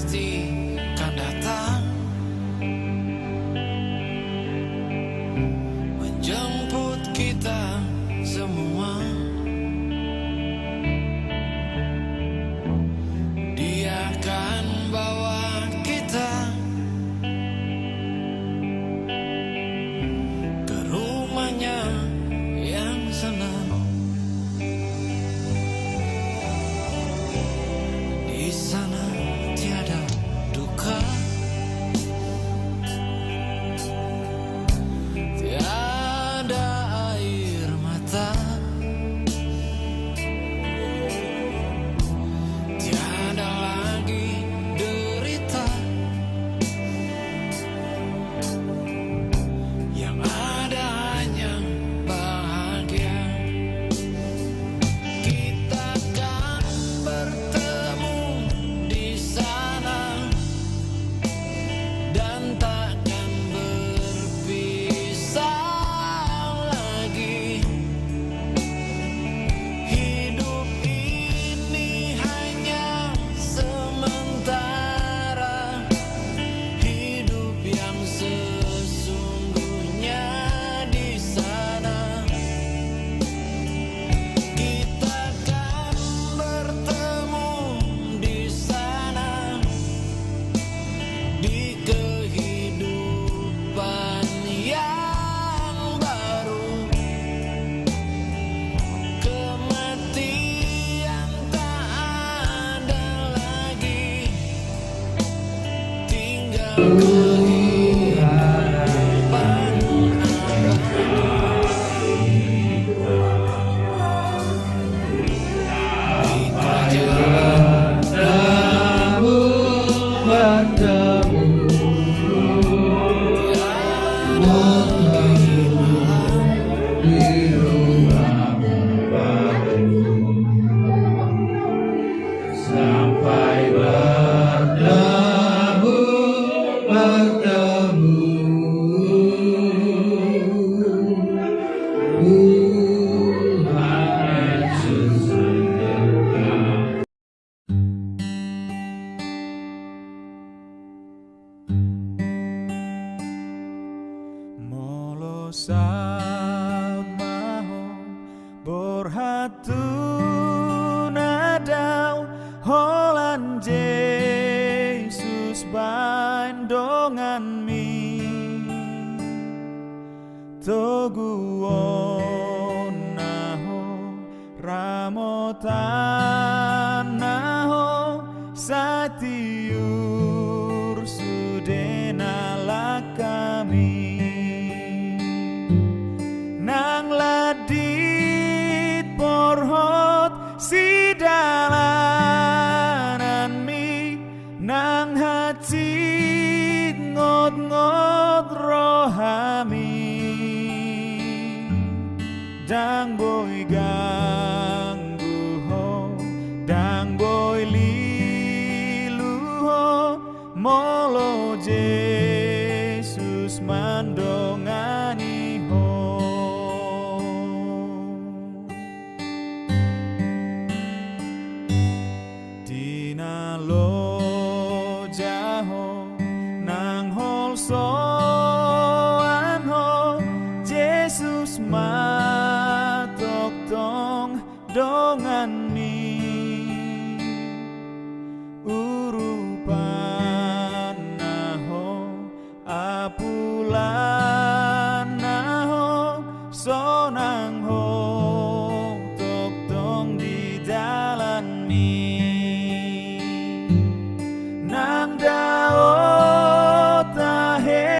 pasti kan datang menjemput kita semua. Dia akan bawa kita ke rumahnya yang senang. Di sana tiada duka, tiada air mata, tiada lagi derita. Yang ada hanya bahagia. Kita akan bertemu di sana dan takkan berpisah lagi. Hidup ini hanya sementara, hidup yang sesungguhnya di sana. Kita akan bertemu di sana, di kehidupan yang baru. Kematian tak ada lagi, tinggal kehidupan sampai bertemu Tuhan Yesus mendekat. Molo saut maho borhatu nadau holan Jesus bain dongan mi toguon naho ramotan naho satiur sudenala kami nang ladit porhot si dalanan mi nang hati ngot-ngot rohami dang boy ganggu ho dang boy lilu ho molo Jesus mandongani ho. Dina lo jaho nang hol soan ho Jesus matok tong dongan mi urupan naho apulan naho sonang ho